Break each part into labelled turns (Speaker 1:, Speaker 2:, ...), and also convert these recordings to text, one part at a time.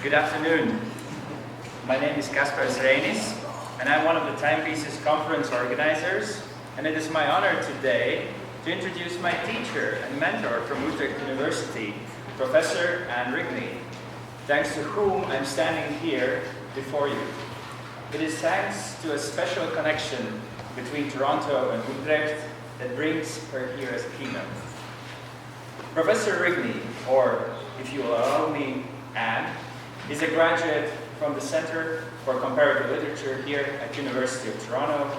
Speaker 1: Good afternoon. My name is Rigney, and I'm one of the Timepieces conference organizers, and it is my honor today to introduce my teacher and mentor from Utrecht University, Professor Anne Rigney, thanks to whom I'm standing here before you. It is thanks to a special connection between Toronto and Utrecht that brings her here as a keynote. Professor Rigney, or if you will allow me, Anne, is a graduate from the Center for Comparative Literature here at University of Toronto.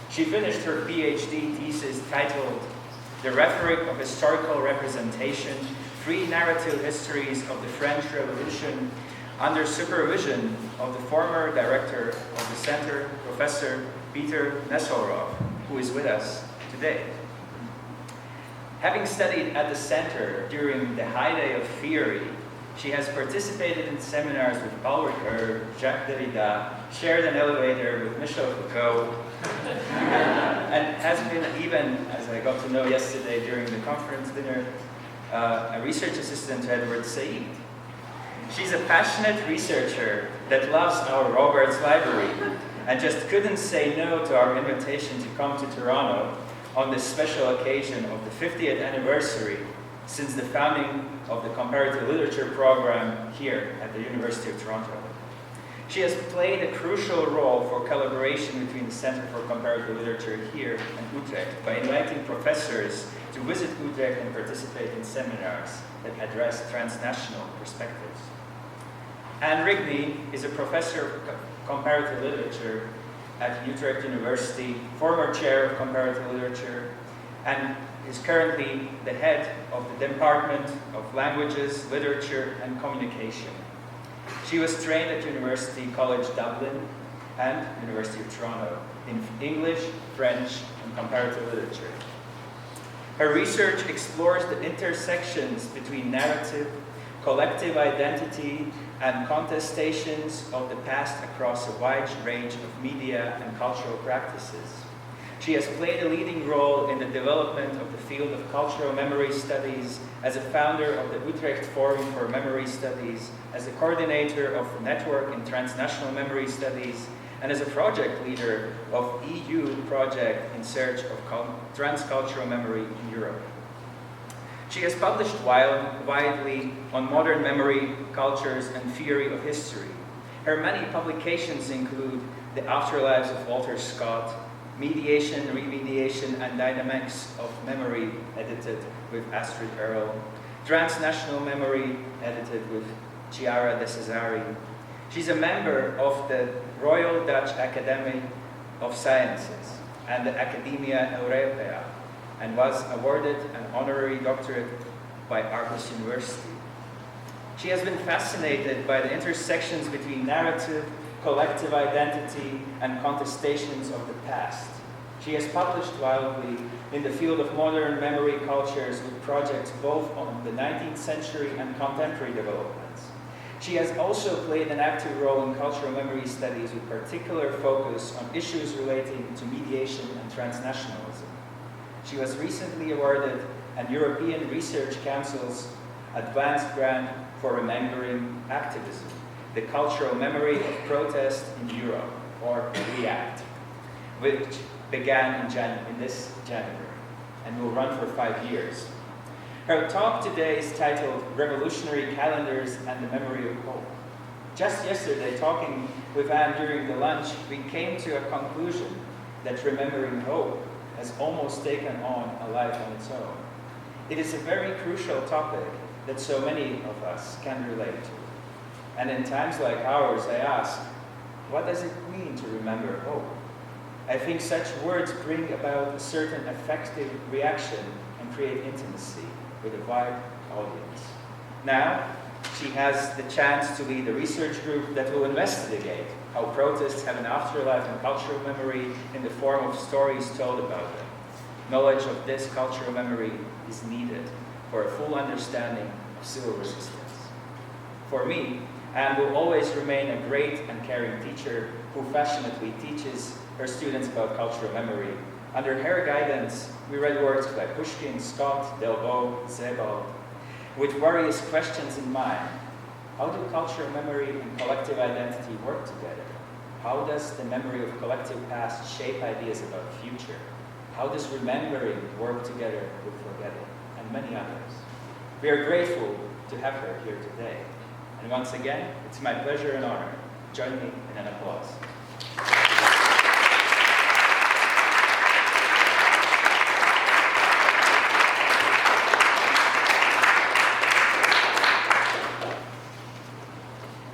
Speaker 1: She finished her Ph.D. thesis titled The Rhetoric of Historical Representation, Three Narrative Histories of the French Revolution, under supervision of the former director of the Center, Professor Peter Nesselroof, who is with us today. Having studied at the Center during the heyday of theory, she has participated in seminars with Paul Ricoeur, Jacques Derrida, shared an elevator with Michel Foucault, and has been even, as I got to know yesterday during the conference dinner, a research assistant to Edward Said. She's a passionate researcher that loves our Roberts Library and just couldn't say no to our invitation to come to Toronto on this special occasion of the 50th anniversary since the founding of the Comparative Literature program here at the University of Toronto. She has played a crucial role for collaboration between the Center for Comparative Literature here and Utrecht by inviting professors to visit Utrecht and participate in seminars that address transnational perspectives. Anne Rigney is a professor of comparative literature at Utrecht University, former chair of comparative literature, and is currently the head of the Department of Languages, Literature and Communication. She was trained at University College Dublin and University of Toronto in English, French and comparative literature. Her research explores the intersections between narrative, collective identity and contestations of the past across a wide range of media and cultural practices. She has played a leading role in the development of the field of cultural memory studies as a founder of the Utrecht Forum for Memory Studies, as a coordinator of the Network in Transnational Memory Studies, and as a project leader of EU project in search of transcultural memory in Europe. She has published widely on modern memory, cultures, and theory of history. Her many publications include The Afterlives of Walter Scott, Mediation, Remediation, and Dynamics of Memory, edited with Astrid Earle, Transnational Memory, edited with Chiara de Cesari. She's a member of the Royal Dutch Academy of Sciences and the Academia Europea, and was awarded an honorary doctorate by Aarhus University. She has been fascinated by the intersections between narrative, collective identity, and contestations of the past. She has published widely in the field of modern memory cultures with projects both on the 19th century and contemporary developments. She has also played an active role in cultural memory studies with particular focus on issues relating to mediation and transnationalism. She was recently awarded an European Research Council's Advanced Grant for Remembering Activism, the Cultural Memory of Protest in Europe, or REACT, which began in this January and will run for 5 years. Her talk today is titled Revolutionary Calendars and the Memory of Hope. Just yesterday, talking with Anne during the lunch, we came to a conclusion that remembering hope has almost taken on a life on its own. It is a very crucial topic that so many of us can relate to. And in times like ours, I ask, what does it mean to remember hope? I think such words bring about a certain affective reaction and create intimacy with a wide audience. Now, she has the chance to lead a research group that will investigate how protests have an afterlife in cultural memory in the form of stories told about them. Knowledge of this cultural memory is needed for a full understanding of civil resistance. For me, Anne will always remain a great and caring teacher who passionately teaches her students about cultural memory. Under her guidance, we read works by Pushkin, Scott, Delvaux, Sebald, with various questions in mind. How do culture, memory, and collective identity work together? How does the memory of collective past shape ideas about future? How does remembering work together with forgetting? And many others. We are grateful to have her here today. And once again, it's my pleasure and honor. Join me in an applause.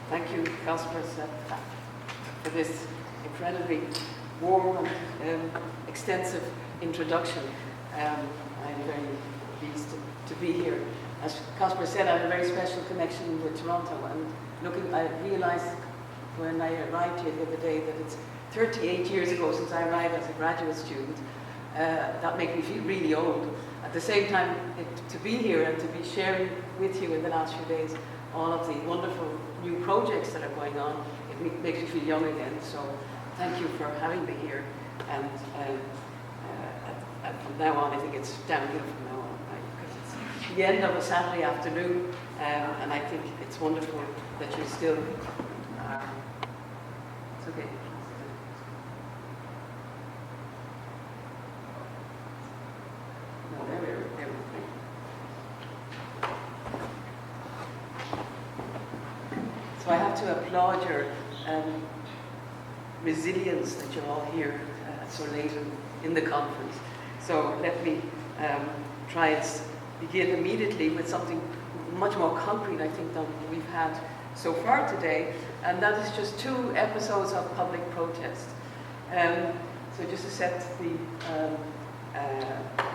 Speaker 2: Thank you, Casper, for this incredibly warm and extensive introduction. I'm very pleased to be here. As Casper said, I have a very special connection with Toronto, and I realized when I arrived here the other day that it's 38 years ago since I arrived as a graduate student. That makes me feel really old. At the same time, to be here and to be sharing with you in the last few days all of the wonderful new projects that are going on, it makes me feel young again. So thank you for having me here. And from now on, I think it's downhill from now on, right? Because it's the end of a Saturday afternoon, and I think it's wonderful that you still are. It's okay. No, there we go. So I have to applaud your resilience that you're all here so late in the conference. So let me try and begin immediately with something much more concrete, I think, than we've had so far today, and that is just 2 episodes of public protest. So just to set the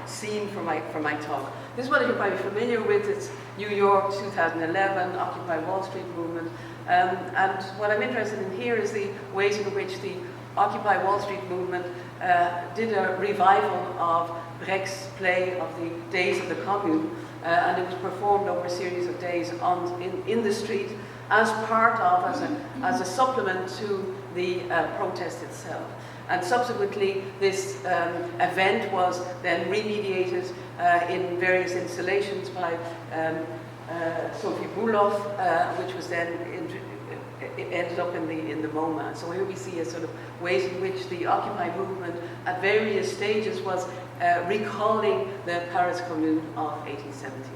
Speaker 2: scene for my talk. This is what you're probably familiar with. It's New York, 2011, Occupy Wall Street movement. And what I'm interested in here is the ways in which the Occupy Wall Street movement did a revival of Brecht's play of the Days of the Commune, and it was performed over a series of days in the street as part of, as a supplement to the protest itself. And subsequently, this event was then remediated in various installations by Sophie Bulow, which was then it ended up in the MoMA. So here we see a sort of ways in which the Occupy movement at various stages was recalling the Paris Commune of 1871.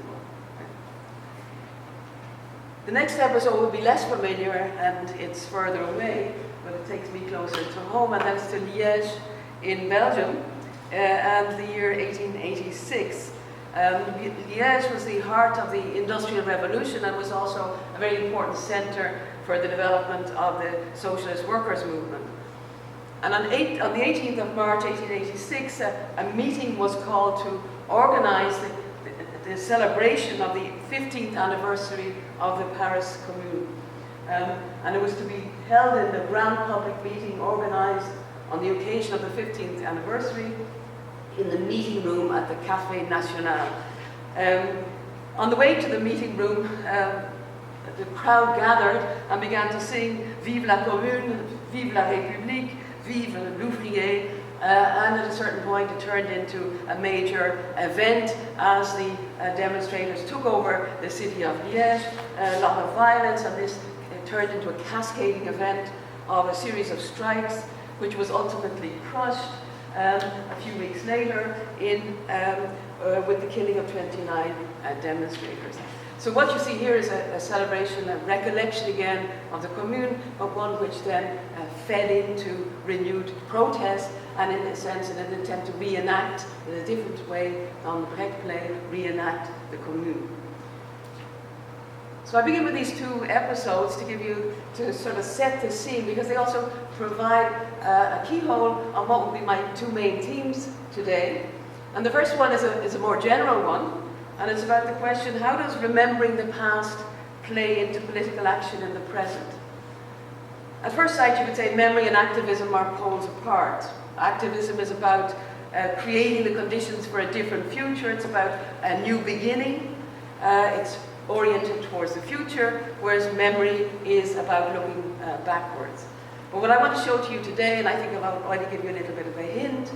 Speaker 2: The next episode will be less familiar and it's further away, but it takes me closer to home, and that's to Liège in Belgium, and the year 1886. Liège was the heart of the Industrial Revolution and was also a very important center for the development of the socialist workers' movement. And on the 18th of March 1886, a meeting was called to organize the celebration of the 15th anniversary of the Paris Commune. And it was to be held in the grand public meeting organized on the occasion of the 15th anniversary in the meeting room at the Café National. On the way to the meeting room, the crowd gathered and began to sing Vive la Commune, Vive la République, Vive l'ouvrier, and at a certain point it turned into a major event as the demonstrators took over the city of Liège. A lot of violence, and this turned into a cascading event of a series of strikes, which was ultimately crushed a few weeks later with the killing of 29 demonstrators. So what you see here is a celebration, a recollection again of the Commune, but one which then fed into renewed protest, and in a sense in an attempt to reenact in a different way on the Brecht play, reenact the Commune. So I begin with these 2 episodes to sort of set the scene, because they also provide a keyhole on what will be my 2 main themes today. And the first one is a more general one, and it's about the question, how does remembering the past play into political action in the present? At first sight, you could say memory and activism are poles apart. Activism is about creating the conditions for a different future. It's about a new beginning. It's oriented towards the future, whereas memory is about looking backwards. But what I want to show to you today, and I think I'll already give you a little bit of a hint,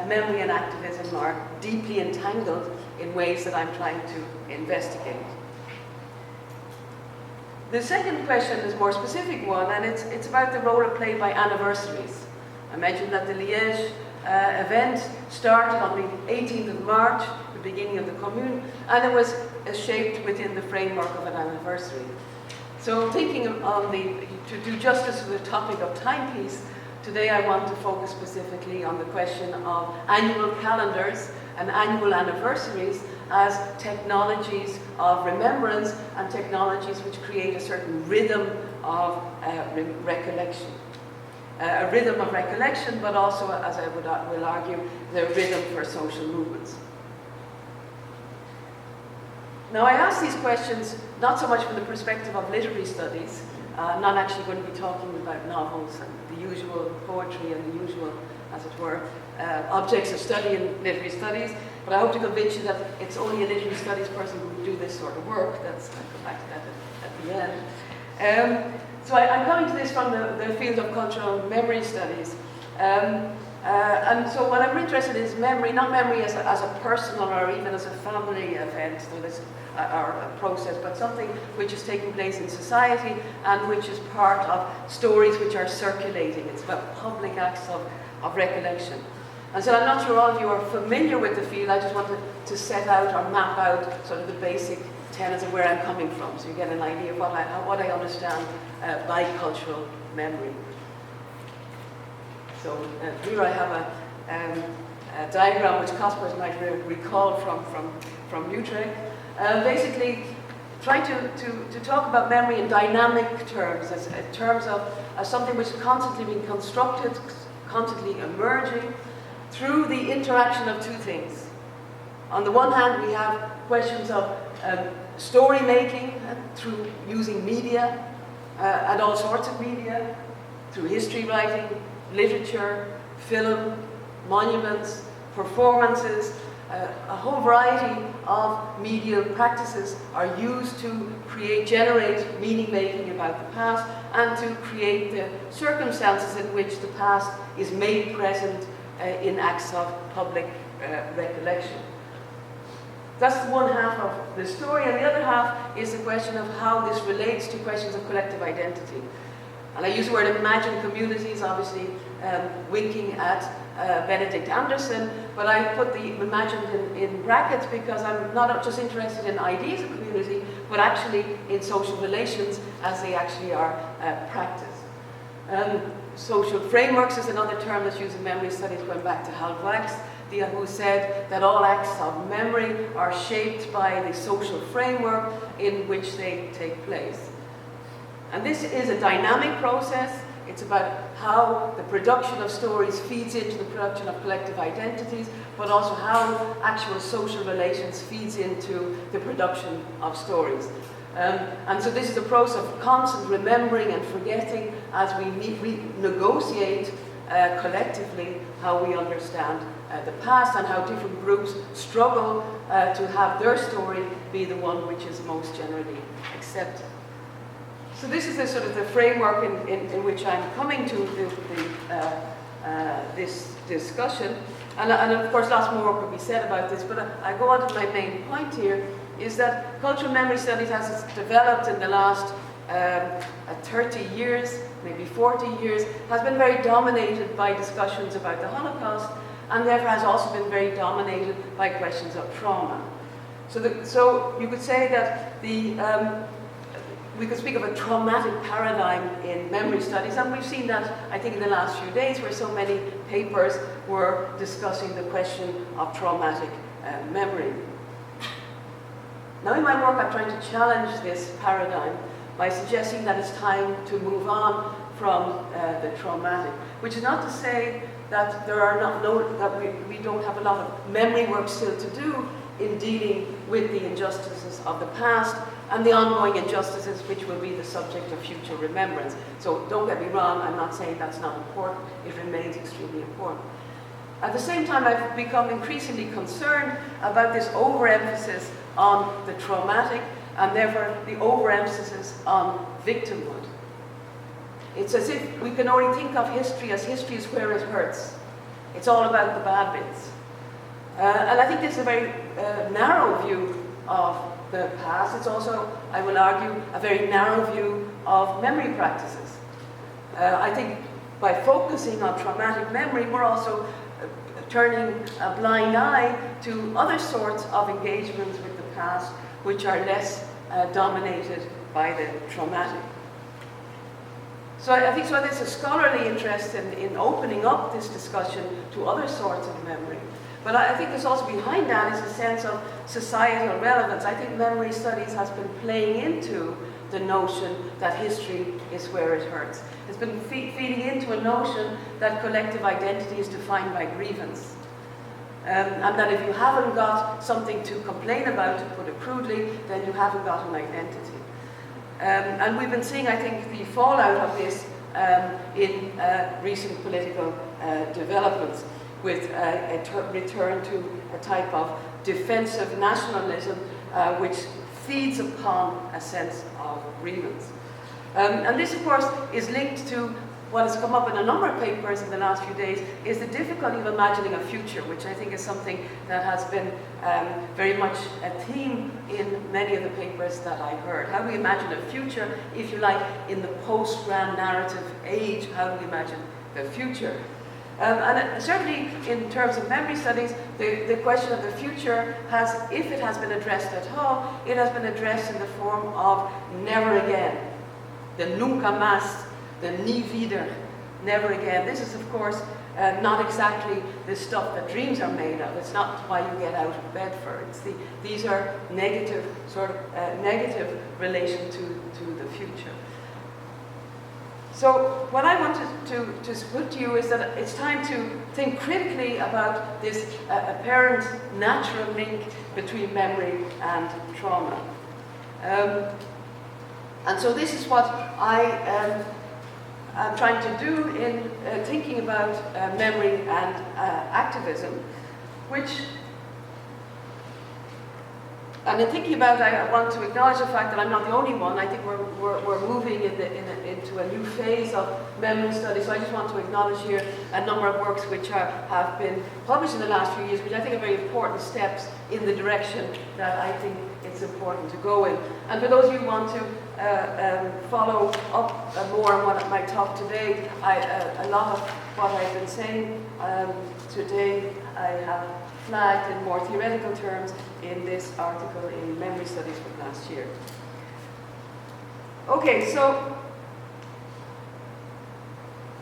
Speaker 2: memory and activism are deeply entangled in ways that I'm trying to investigate. The second question is a more specific one, and it's about the role played by anniversaries. I mentioned that the Liège event started on the 18th of March, the beginning of the Commune, and it was shaped within the framework of an anniversary. So thinking to do justice to the topic of timepiece, today I want to focus specifically on the question of annual calendars and annual anniversaries as technologies of remembrance and technologies which create a certain rhythm of recollection. A rhythm of recollection, but also, as I will argue, the rhythm for social movements. Now, I ask these questions not so much from the perspective of literary studies. I'm not actually going to be talking about novels and the usual poetry and the usual, as it were, objects of study in literary studies, but I hope to convince you that it's only a literary studies person who would do this sort of work. I'll come back to that at the end. So I'm coming to this from the field of cultural memory studies. And so what I'm interested in is memory, not memory as a personal or even as a family event or a process, but something which is taking place in society and which is part of stories which are circulating. It's about public acts of recollection. And so I'm not sure all of you are familiar with the field. I just wanted to set out or map out sort of the basic tenets of where I'm coming from, so you get an idea of what I understand by cultural memory. So here I have a diagram which Caspers might recall from Utrecht. Basically, trying to talk about memory in dynamic terms, as terms of something which is constantly being constructed, constantly emerging, through the interaction of two things. On the one hand, we have questions of story making through using media and all sorts of media, through history writing, literature, film, monuments, performances. A whole variety of medial practices are used to generate meaning making about the past and to create the circumstances in which the past is made present in acts of public recollection. That's one half of the story, and the other half is the question of how this relates to questions of collective identity. And I use the word imagined communities, obviously winking at Benedict Anderson, but I put the imagined in brackets because I'm not just interested in ideas of community, but actually in social relations as they actually are practiced. Social frameworks is another term that's used in memory studies going back to Hal Wax, who said that all acts of memory are shaped by the social framework in which they take place. And this is a dynamic process. It's about how the production of stories feeds into the production of collective identities, but also how actual social relations feeds into the production of stories. And so this is a process of constant remembering and forgetting as we negotiate collectively how we understand the past and how different groups struggle to have their story be the one which is most generally accepted. So this is the sort of the framework in which I'm coming to this discussion. And of course lots more could be said about this, but I go on to my main point here, is that cultural memory studies as it's developed in the last 30 years, maybe 40 years, has been very dominated by discussions about the Holocaust, and therefore has also been very dominated by questions of trauma. So you could say that we could speak of a traumatic paradigm in memory studies, and we've seen that, I think, in the last few days, where so many papers were discussing the question of traumatic memory. Now, in my work, I'm trying to challenge this paradigm by suggesting that it's time to move on from the traumatic, which is not to say that we don't have a lot of memory work still to do in dealing with the injustices of the past and the ongoing injustices which will be the subject of future remembrance. So don't get me wrong, I'm not saying that's not important, it remains extremely important. At the same time, I've become increasingly concerned about this overemphasis on the traumatic and therefore the overemphasis on victimhood. It's as if we can only think of history as history is where it hurts. It's all about the bad bits. And I think this is a very narrow view of the past. It's also, I will argue, a very narrow view of memory practices. I think by focusing on traumatic memory, we're also turning a blind eye to other sorts of engagements with the past, which are less dominated by the traumatic. So I think there's a scholarly interest in opening up this discussion to other sorts of memory. But I think there's also behind that is a sense of societal relevance. I think memory studies has been playing into the notion that history is where it hurts. It's been feeding into a notion that collective identity is defined by grievance. And that if you haven't got something to complain about, to put it crudely, then you haven't got an identity. And we've been seeing, I think, the fallout of this in recent political developments, with a return to a type of defensive nationalism which feeds upon a sense of grievance. And this, of course, is linked to what has come up in a number of papers in the last few days, is the difficulty of imagining a future, which I think is something that has been very much a theme in many of the papers that I heard. How do we imagine a future, if you like, in the post-grand narrative age? How do we imagine the future? And certainly in terms of memory studies, the question of the future has, if it has been addressed at all, it has been addressed in the form of never again. The nunca más, the nie wieder, never again. This is, of course, not exactly the stuff that dreams are made of. It's not why you get out of bed for. These are negative, sort of negative relation to the future. So what I wanted to put to you is that it's time to think critically about this apparent natural link between memory and trauma. And so this is what I am trying to do in thinking about memory and activism, which, and in thinking about it, I want to acknowledge the fact that I'm not the only one. I think we're moving into a new phase of memory study. So I just want to acknowledge here a number of works which have been published in the last few years, which I think are very important steps in the direction that I think it's important to go in. And for those of you who want to follow up more on what my talk today, a lot of what I've been saying today I have flagged in more theoretical terms in this article in Memory Studies from last year. Okay, so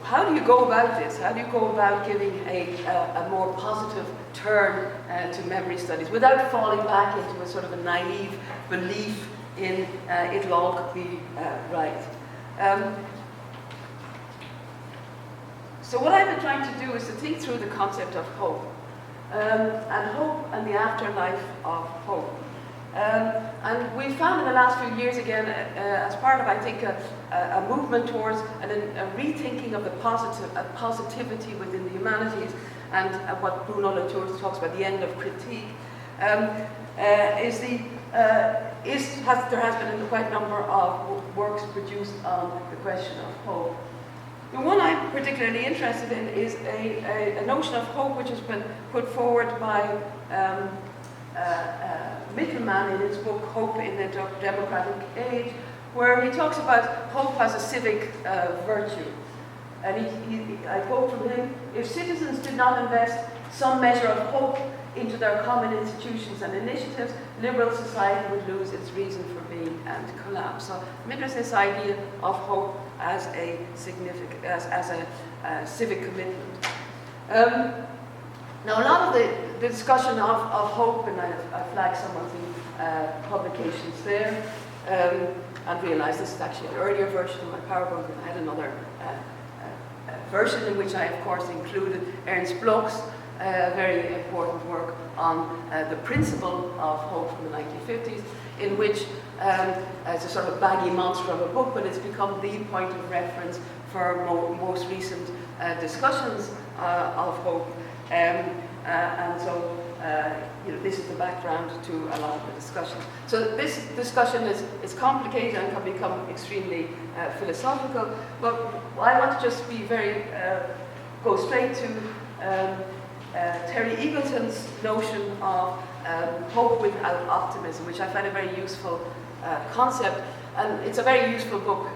Speaker 2: how do you go about this? How do you go about giving a more positive turn to memory studies without falling back into a sort of a naive belief in it'll all be right? So what I've been trying to do is to think through the concept of hope. And hope and the afterlife of hope. And we found in the last few years, again, as part of, I think, a movement towards a rethinking of the positivity within the humanities, and what Bruno Latour talks about, the end of critique, there has been quite a number of works produced on the question of hope. The one I'm particularly interested in is a notion of hope which has been put forward by Mittelman in his book Hope in the Democratic Age, where he talks about hope as a civic virtue. And I quote from him, "If citizens did not invest some measure of hope into their common institutions and initiatives, liberal society would lose its reason for being and collapse." So I'm interested in this idea of hope as a significant, as a civic commitment. Now, a lot of the discussion of hope, and I flagged some of the publications there, and realized this is actually an earlier version of my PowerPoint, and I had another version in which I, of course, included Ernst Bloch's very important work on the principle of hope from the 1950s, in which it's a sort of baggy monster of a book, but it's become the point of reference for most recent discussions of hope. And so, this is the background to a lot of the discussion. So this discussion is complicated and can become extremely philosophical, but I want to just be very, go straight to Terry Eagleton's notion of hope without optimism, which I find a very useful concept, and it's a very useful book.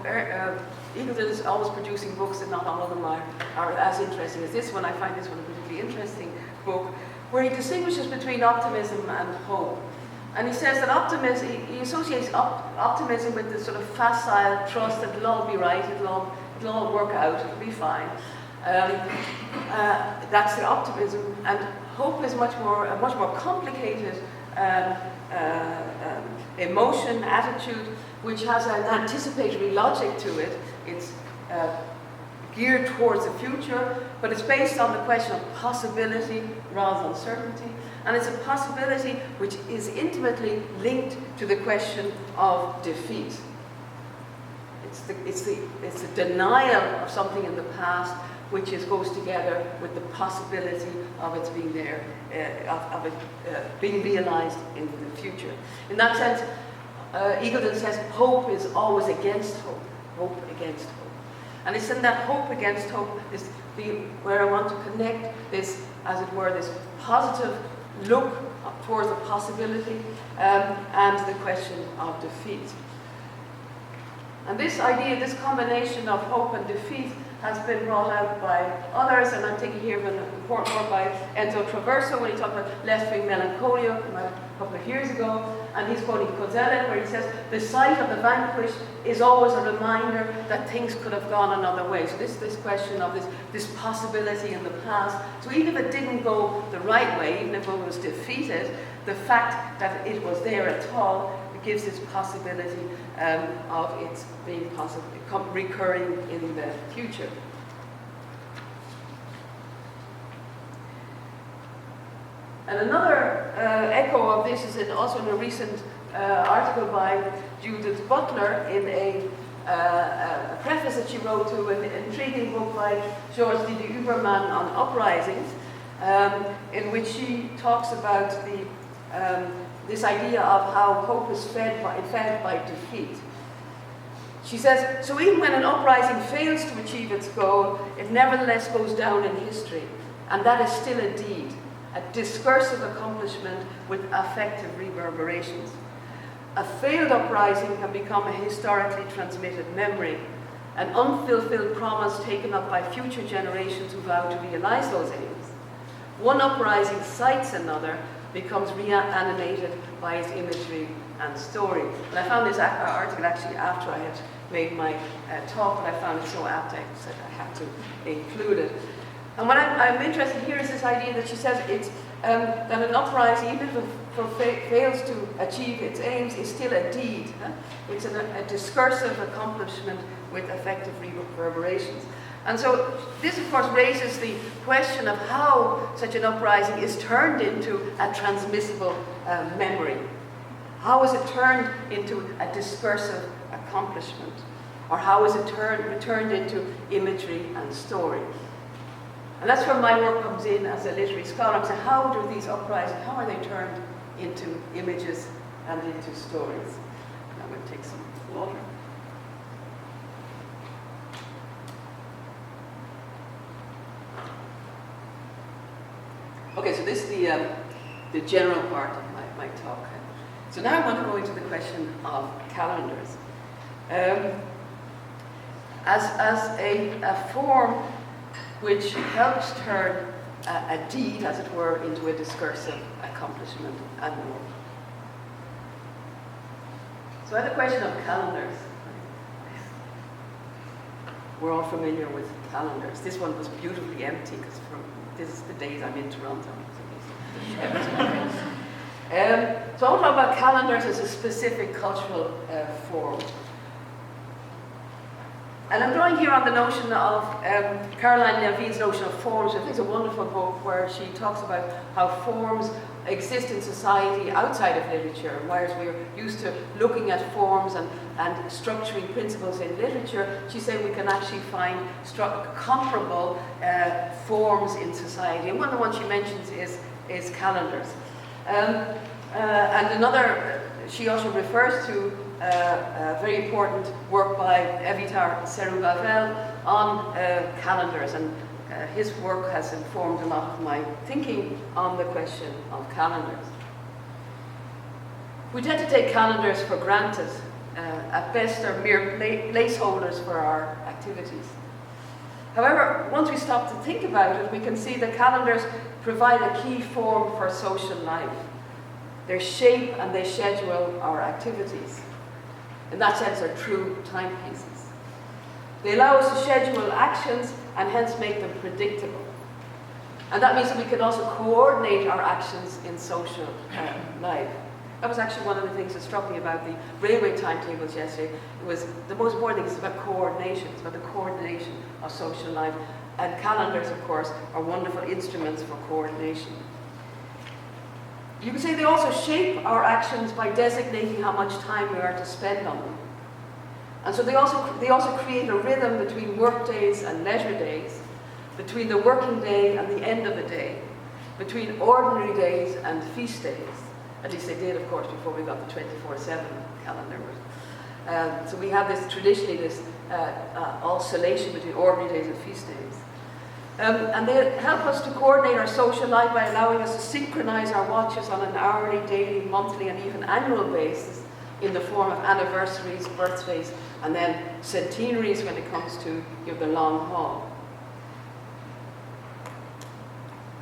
Speaker 2: Eagleton is always producing books, and not all of them are as interesting as this one. I find this one a particularly interesting book, where he distinguishes between optimism and hope. And he says that optimism, he associates optimism with this sort of facile trust that it'll all be right, it'll all work out, it'll be fine. That's the optimism, and hope is a much more complicated emotion, attitude, which has an anticipatory logic to it. It's geared towards the future, but it's based on the question of possibility rather than certainty. And it's a possibility which is intimately linked to the question of defeat. It's the denial of something in the past which goes together with the possibility of its being there, of it being realized in the future. In that sense, Eagleton says hope is always against hope. Hope against hope. And it's in that hope against hope is where I want to connect this, as it were, this positive look towards the possibility and the question of defeat. And this idea, this combination of hope and defeat, has been brought out by others, and I'm thinking here of an important work by Enzo Traverso when he talked about left-wing melancholia a couple of years ago, and he's quoting Kozelek where he says, the sight of the vanquished is always a reminder that things could have gone another way. So this question of this possibility in the past, so even if it didn't go the right way, even if it was defeated, the fact that it was there at all, gives this possibility of its being possible, recurring in the future. And another echo of this is also in a recent article by Judith Butler in a preface that she wrote to an intriguing book by Georges Didier Huberman on uprisings, in which she talks about this idea of how hope is fed by defeat. She says, so even when an uprising fails to achieve its goal, it nevertheless goes down in history, and that is still a deed, a discursive accomplishment with affective reverberations. A failed uprising can become a historically transmitted memory, an unfulfilled promise taken up by future generations who vow to realize those aims. One uprising cites another, becomes reanimated by its imagery and story. And I found this article actually after I had made my talk, but I found it so apt I said I had to include it. And what I'm interested here is this idea that she says it's that an uprising, even if it fails to achieve its aims, is still a deed. It's a discursive accomplishment with affective reverberations. And so this, of course, raises the question of how such an uprising is turned into a transmissible memory. How is it turned into a discursive accomplishment? Or how is it returned into imagery and story? And that's where my work comes in as a literary scholar. I'm saying, how do these uprisings, how are they turned into images and into stories? I'm going to take some water. Okay, so this is the general part of my talk. So now I want to go into the question of calendars. As a form which helps turn a deed, as it were, into a discursive accomplishment and more. So I had a question of calendars. We're all familiar with calendars. This one was beautifully empty because this is the days I'm in Toronto. So I want to talk about calendars as a specific cultural form. And I'm drawing here on the notion of Caroline Levine's notion of forms. I think it's a wonderful book where she talks about how forms exist in society outside of literature, whereas we're used to looking at forms and structuring principles in literature. She's saying we can actually find comparable forms in society. And one of the ones she mentions is calendars. And another, she also refers to a very important work by Evitar Serubavel on calendars. And his work has informed a lot of my thinking on the question of calendars. We tend to take calendars for granted. At best, they're mere placeholders for our activities. However, once we stop to think about it, we can see that calendars provide a key form for social life. They shape and they schedule our activities. In that sense, they're true timepieces. They allow us to schedule actions and hence make them predictable. And that means that we can also coordinate our actions in social life. That was actually one of the things that struck me about the railway timetables yesterday. It was the most important thing is about coordination. It's about the coordination of social life. And calendars, of course, are wonderful instruments for coordination. You could say they also shape our actions by designating how much time we are to spend on them. And so they also create a rhythm between work days and leisure days, between the working day and the end of the day, between ordinary days and feast days. At least they did, of course, before we got the 24/7 calendar. So we have traditionally this oscillation between ordinary days and feast days. And they help us to coordinate our social life by allowing us to synchronize our watches on an hourly, daily, monthly, and even annual basis in the form of anniversaries, birthdays, and then centenaries when it comes to the long haul.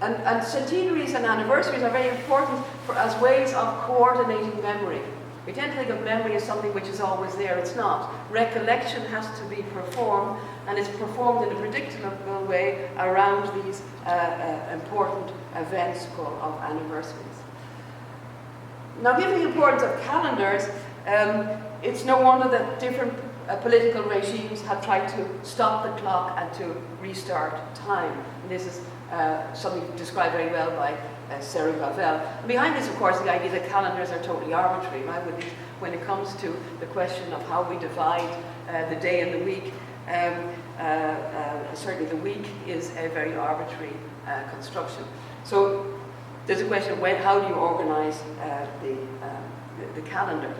Speaker 2: And centenaries and anniversaries are very important as ways of coordinating memory. We tend to think of memory as something which is always there. It's not. Recollection has to be performed, and it's performed in a predictable way around these important events of anniversaries. Now, given the importance of calendars, it's no wonder that different political regimes have tried to stop the clock and to restart time. And this is something described very well by Sarah Gravel. And behind this, of course, the idea that calendars are totally arbitrary. Right? When it comes to the question of how we divide the day and the week, certainly the week is a very arbitrary construction. So there's a question of how do you organize the calendar?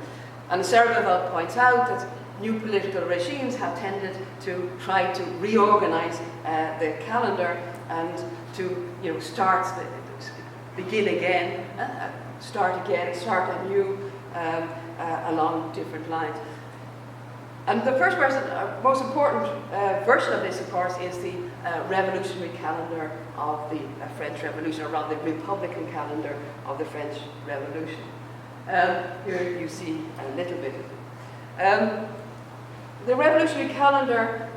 Speaker 2: And Sarah Gravel points out that new political regimes have tended to try to reorganize the calendar and to begin again, start anew along different lines. And the first version, most important version of this, of course, is the revolutionary calendar of the French Revolution, or rather the Republican calendar of the French Revolution. Here you see a little bit of it. The revolutionary calendar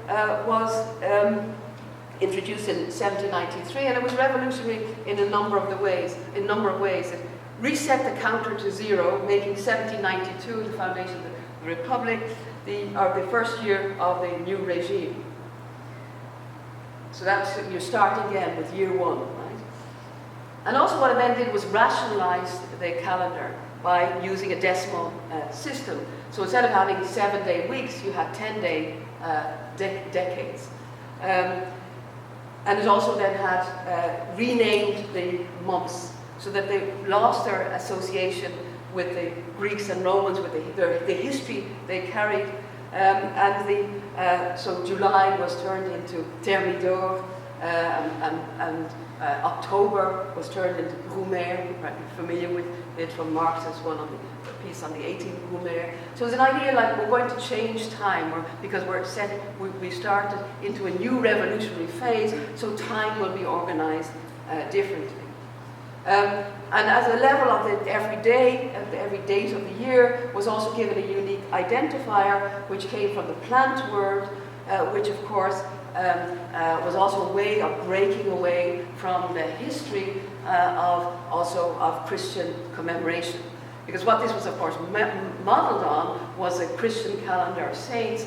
Speaker 2: was introduced in 1793, and it was revolutionary in a number of ways. It reset the counter to zero, making 1792 the foundation of the Republic, the first year of the new regime. So you start again with year one, right? And also what it then did was rationalize the calendar by using a decimal system. So instead of having 7-day weeks, you had 10-day decades. And it also then had renamed the months so that they lost their association with the Greeks and Romans, with the history they carried. So July was turned into Thermidor, and October was turned into Brumaire. You might be familiar with it from Marx's one on the piece on the 18th Brumaire. So it's an idea like we're going to change time, because we started into a new revolutionary phase, so time will be organized differently. And as a level of every date of the year was also given a unique identifier, which came from the plant word, which of course was also a way of breaking away from the history of Christian commemoration. Because what this was, of course, modeled on was a Christian calendar of saints,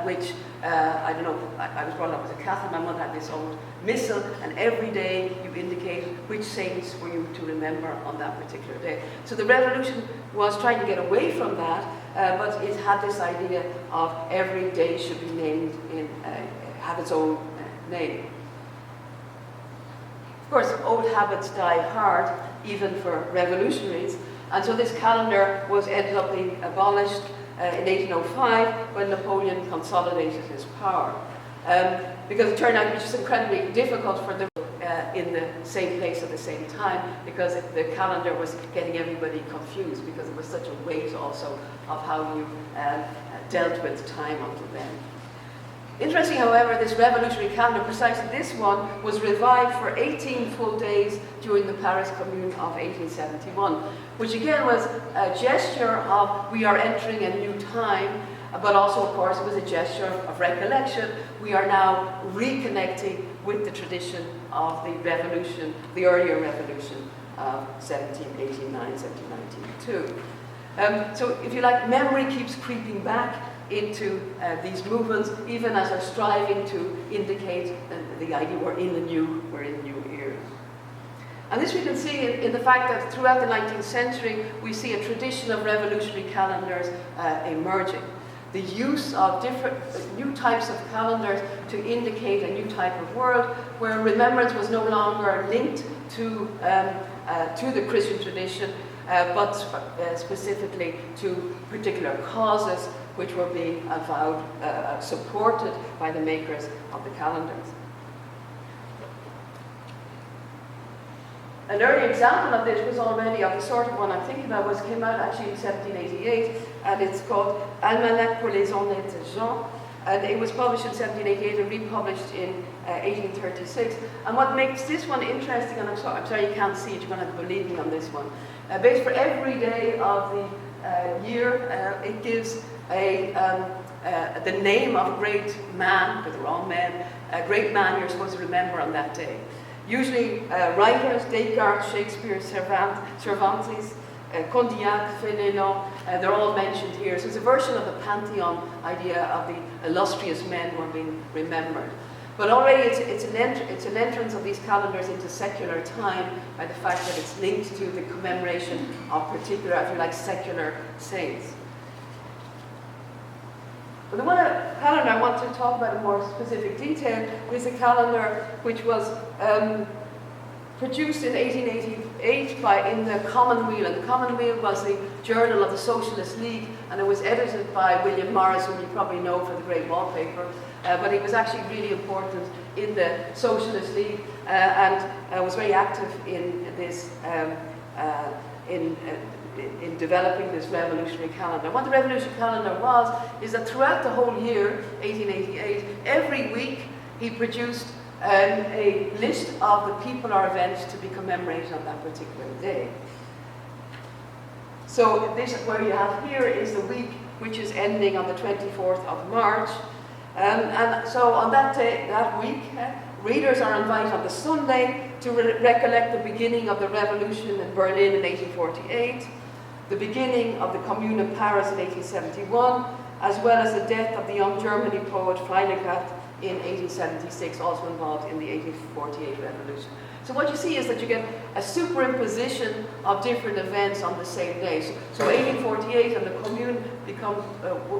Speaker 2: which, I don't know, I was brought up as a Catholic. My mother had this old missal, and every day you indicated which saints were you to remember on that particular day. So the revolution was trying to get away from that, but it had this idea of every day should be named have its own name. Of course, old habits die hard, even for revolutionaries, and so this calendar ended up being abolished in 1805 when Napoleon consolidated his power. because it turned out to be just incredibly difficult for them in the same place at the same time, because the calendar was getting everybody confused, because it was such a weight also of how you dealt with time until then. Interesting, however, this revolutionary calendar, precisely this one, was revived for 18 full days during the Paris Commune of 1871, which again was a gesture of we are entering a new time, but also, of course, it was a gesture of recollection. We are now reconnecting with the tradition of the revolution, the earlier revolution of 1789, 1792. So, if you like, memory keeps creeping back into these movements, even as they're striving to indicate the idea we're in a new era. And this we can see in the fact that throughout the 19th century, we see a tradition of revolutionary calendars emerging. The use of different new types of calendars to indicate a new type of world, where remembrance was no longer linked to the Christian tradition, but specifically to particular causes which were being avowed, supported by the makers of the calendars. An early example of this was already of the sort of one I'm thinking about came out actually in 1788, and it's called Almanach pour les honnêtes gens, and it was published in 1788 and republished in 1836. And what makes this one interesting, and I'm sorry you can't see it, you're going to have to believe me on this one. Based for every day of the year, it gives the name of a great man, because they're all men, a great man you're supposed to remember on that day. Usually writers, Descartes, Shakespeare, Cervantes, Condillac, Fénelon, they're all mentioned here. So it's a version of the pantheon idea of the illustrious men who are being remembered. But already it's an entrance of these calendars into secular time by the fact that it's linked to the commemoration of particular, if you like, secular saints. But the one calendar I want to talk about in more specific detail is a calendar which was produced in 1888 in the Commonweal. And the Commonweal was the journal of the Socialist League, and it was edited by William Morris, whom you probably know for the great wallpaper. But he was actually really important in the Socialist League and was very active in this in developing this revolutionary calendar. What the revolutionary calendar was is that throughout the whole year, 1888, every week he produced a list of the people or events to be commemorated on that particular day. So this where you have here is the week which is ending on the 24th of March. And so on that day, that week, readers are invited on the Sunday to recollect the beginning of the revolution in Berlin in 1848, the beginning of the Commune of Paris in 1871, as well as the death of the young Germany poet Freiligrath in 1876, also involved in the 1848 revolution. So what you see is that you get a superimposition of different events on the same day. So 1848 and the Commune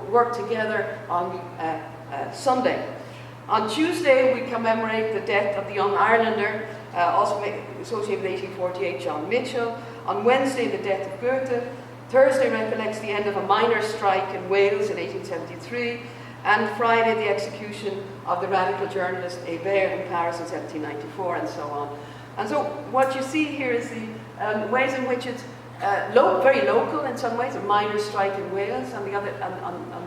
Speaker 2: work together on Sunday. On Tuesday, we commemorate the death of the young Irelander, also associated with 1848, John Mitchell. On Wednesday, the death of Goethe. Thursday recollects the end of a miners' strike in Wales in 1873. And Friday, the execution of the radical journalist Hébert in Paris in 1794, and so on. And so what you see here is the ways in which it's very local in some ways, a miners' strike in Wales on the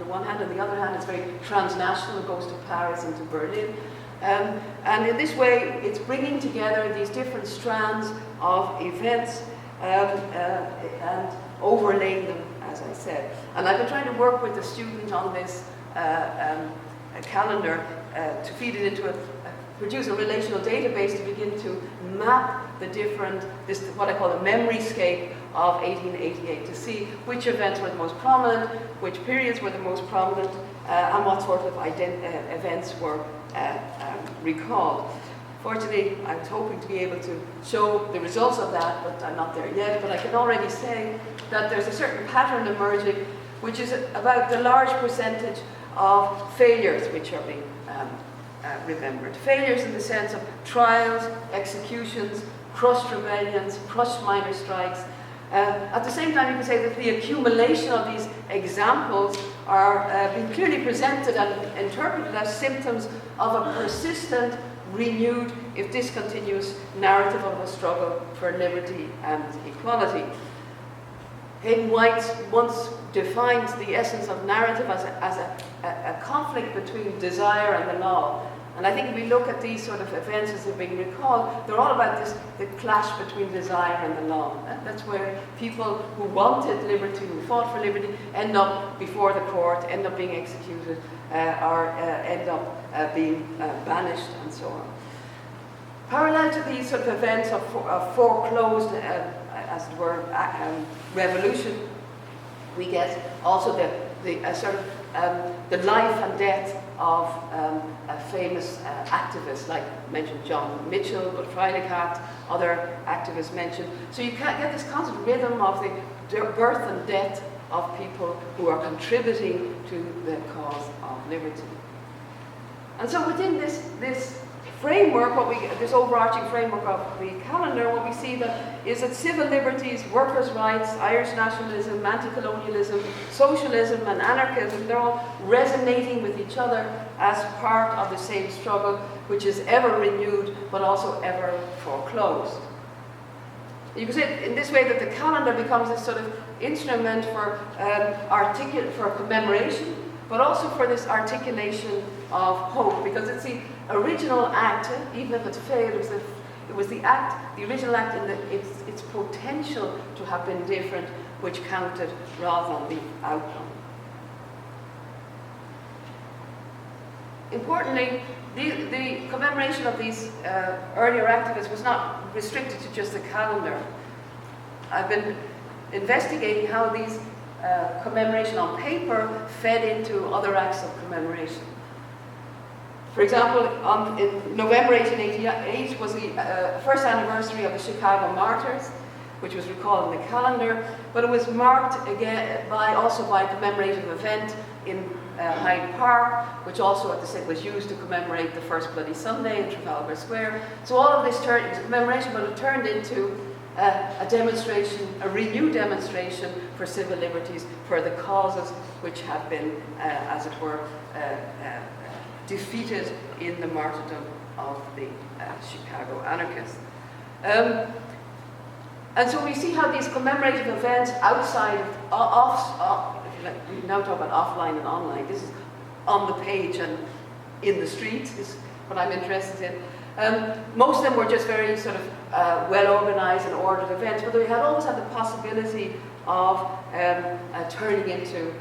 Speaker 2: one hand, on the other hand it's very transnational, it goes to Paris and to Berlin. And in this way it's bringing together these different strands of events and overlaying them, as I said. And I've been trying to work with the student on this calendar to feed it into produce a relational database to begin to map the different, what I call the memory scape of 1888, to see which events were the most prominent, which periods were the most prominent, and what sort of events were recalled. Fortunately, I was hoping to be able to show the results of that, but I'm not there yet. But I can already say that there's a certain pattern emerging, which is about the large percentage of failures which are being remembered. Failures in the sense of trials, executions, crushed rebellions, crushed miners' strikes. At the same time, you can say that the accumulation of these examples are being clearly presented and interpreted as symptoms of a persistent, renewed, if discontinuous, narrative of a struggle for liberty and equality. Hayden White once defined the essence of narrative as a conflict between desire and the law. And I think if we look at these sort of events as they're being recalled, they're all about this, the clash between desire and the law. And that's where people who wanted liberty, who fought for liberty, end up before the court, end up being executed, or end up being banished, and so on. Parallel to these sort of events of foreclosed, as it were, revolution, we get also the life and death of famous activists, like mentioned John Mitchell, but Freiligat, other activists mentioned. So you can't get this constant rhythm of the birth and death of people who are contributing to the cause of liberty. And so within this framework, this overarching framework of the calendar, what we see is that civil liberties, workers' rights, Irish nationalism, anti-colonialism, socialism and anarchism, they're all resonating with each other as part of the same struggle, which is ever renewed but also ever foreclosed. You can say in this way that the calendar becomes this sort of instrument for commemoration, but also for this articulation of hope, because it's the original act, even if it failed, it was the original act in its potential to have been different, which counted rather than the outcome. Importantly, the commemoration of these earlier activists was not restricted to just the calendar. I've been investigating how these commemoration on paper fed into other acts of commemoration. For example, in November 1888 was the first anniversary of the Chicago Martyrs, which was recalled in the calendar, but it was marked again also by a commemorative event in Hyde Park, which also at the same was used to commemorate the first Bloody Sunday in Trafalgar Square. So all of this turned into commemoration, but it turned into a demonstration, a renewed demonstration for civil liberties, for the causes which have been, as it were, defeated in the martyrdom of the Chicago anarchists. And so we see how these commemorative events outside of, if you like, we now talk about offline and online. This is on the page and in the street is what I'm interested in. Most of them were just very sort of well-organized and ordered events, but they had always had the possibility of turning into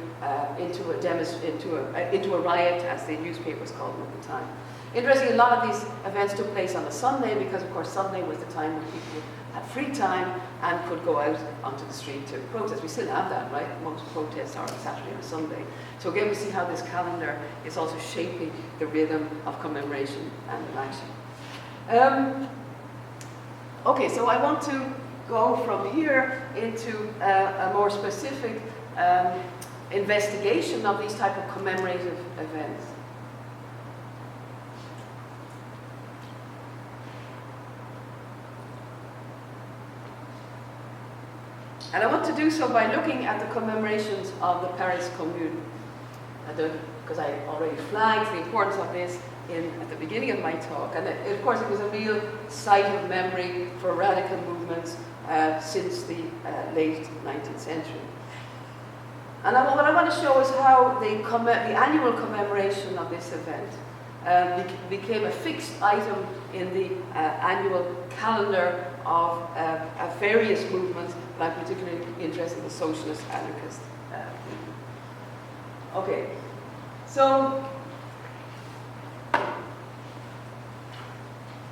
Speaker 2: a riot, as the newspapers called them at the time. Interestingly, a lot of these events took place on a Sunday because, of course, Sunday was the time when people had free time and could go out onto the street to protest. We still have that, right? Most protests are on Saturday or Sunday. So again, we see how this calendar is also shaping the rhythm of commemoration and action. Okay, so I want to go from here into a more specific investigation of these type of commemorative events. And I want to do so by looking at the commemorations of the Paris Commune, because I already flagged the importance of this at the beginning of my talk. And of course, it was a real site of memory for radical movements since the late 19th century. And what I want to show is how the annual commemoration of this event became a fixed item in the annual calendar of various movements, but I'm particularly interested in the socialist anarchist movement. Okay, so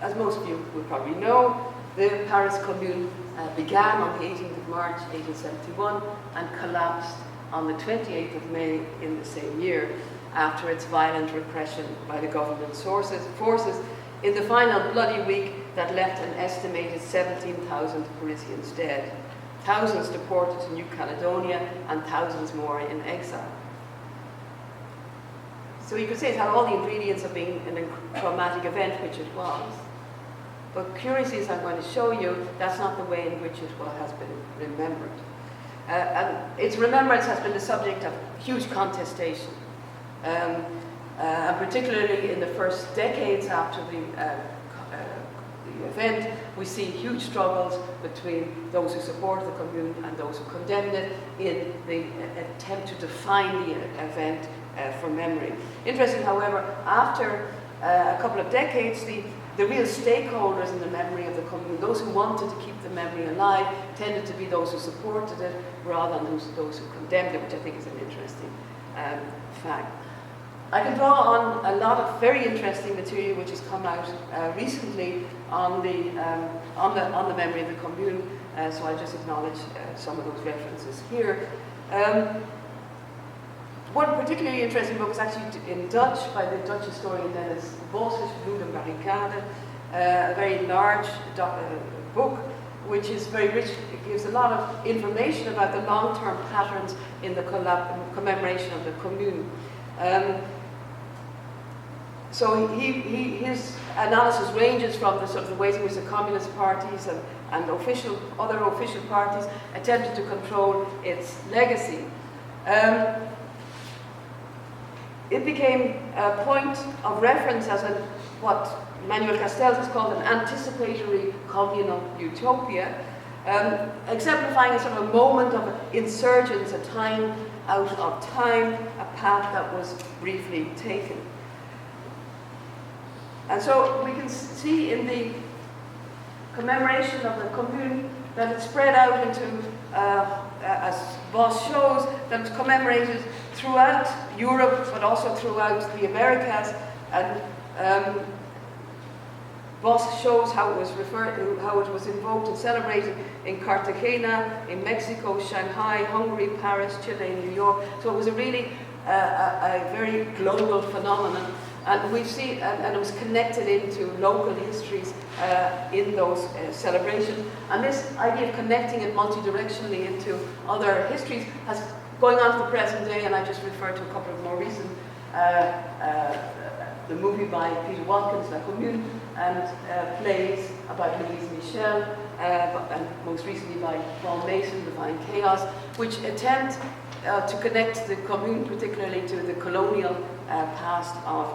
Speaker 2: as most of you will probably know, the Paris Commune began on the 18th of March 1871 and collapsed on the 28th of May in the same year, after its violent repression by the government forces in the final bloody week that left an estimated 17,000 Parisians dead, thousands deported to New Caledonia, and thousands more in exile. So you could say it had all the ingredients of being a traumatic event, which it was. But curiously, as I'm going to show you, that's not the way in which it has been remembered. And its remembrance has been the subject of huge contestation. And particularly in the first decades after the event, we see huge struggles between those who supported the Commune and those who condemned it in the attempt to define the event for memory. Interesting, however, after a couple of decades, the real stakeholders in the memory of the Commune, those who wanted to keep the memory alive, tended to be those who supported it rather than those who condemned it, which I think is an interesting fact. I can draw on a lot of very interesting material which has come out recently on the memory of the Commune, so I'll just acknowledge some of those references here. One particularly interesting book is actually in Dutch by the Dutch historian Dennis Bos, Bloed en Barricade, a very large book which is very rich. It gives a lot of information about the long-term patterns in the commemoration of the Commune. So his analysis ranges from the sort of the ways in which the communist parties and other official parties attempted to control its legacy. It became a point of reference as what Manuel Castells has called an anticipatory communal utopia, exemplifying a sort of a moment of insurgence, a time out of time, a path that was briefly taken. And so we can see in the commemoration of the Commune that it spread out into, as Voss shows, that it's commemorated throughout Europe, but also throughout the Americas. And Voss shows how it was referred to, how it was invoked and celebrated in Cartagena, in Mexico, Shanghai, Hungary, Paris, Chile, New York. So it was a really a very global phenomenon. And we see, and it was connected into local histories in those celebrations. And this idea of connecting it multidirectionally into other histories has going on to the present day, and I just referred to a couple of more recent, the movie by Peter Watkins, La Commune, and plays about Louise Michel, and most recently by Paul Mason, Divine Chaos, which attempt to connect the Commune particularly to the colonial past of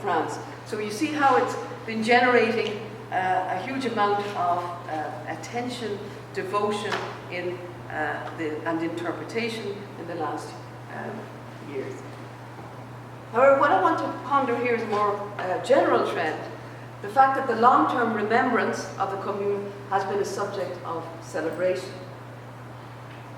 Speaker 2: France. So you see how it's been generating a huge amount of attention, devotion and interpretation in the last years. However, what I want to ponder here is a more general trend. The fact that the long-term remembrance of the Commune has been a subject of celebration.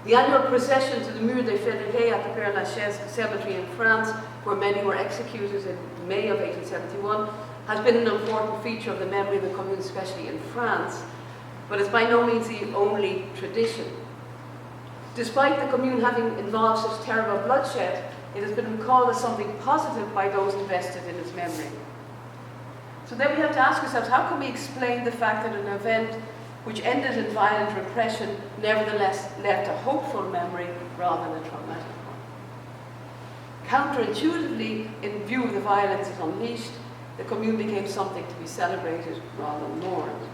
Speaker 2: The annual procession to the Mur des Fédérés at the Père Lachaise cemetery in France, where many were executed in May of 1871, has been an important feature of the memory of the Commune, especially in France, but it's by no means the only tradition. Despite the Commune having involved such terrible bloodshed, it has been recalled as something positive by those invested in its memory. So then we have to ask ourselves, how can we explain the fact that an event which ended in violent repression nevertheless left a hopeful memory rather than a traumatic one? Counterintuitively, in view of the violence it unleashed, the Commune became something to be celebrated rather than mourned.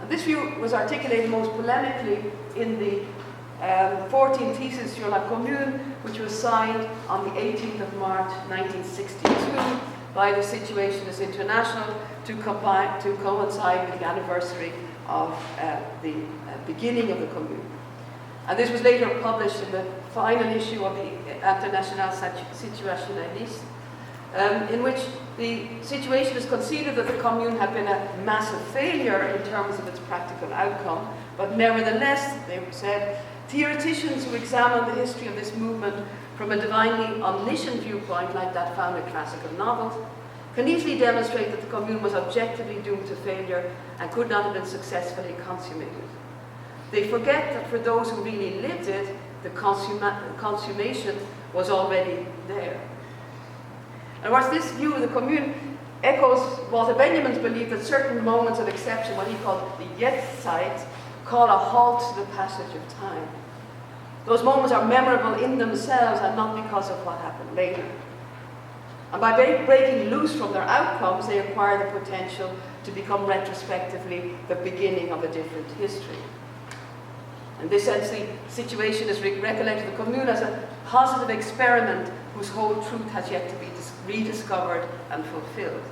Speaker 2: And this view was articulated most polemically in the 14 Thesis sur la Commune, which was signed on the 18th of March 1962 by the Situationist International to coincide with the anniversary of the beginning of the Commune. And this was later published in the final issue of the International Situationaliste, in which the Situationists conceded that the Commune had been a massive failure in terms of its practical outcome, but nevertheless, they said, theoreticians who examine the history of this movement from a divinely omniscient viewpoint, like that found in classical novels, can easily demonstrate that the Commune was objectively doomed to failure and could not have been successfully consummated. They forget that for those who really lived it, the consummation was already there. And of course, this view of the Commune echoes Walter Benjamin's belief that certain moments of exception, what he called the Jetztzeit, call a halt to the passage of time. Those moments are memorable in themselves and not because of what happened later. And by breaking loose from their outcomes, they acquire the potential to become retrospectively the beginning of a different history. In this sense, the situation is recollected the Commune as a positive experiment whose whole truth has yet to be rediscovered and fulfilled.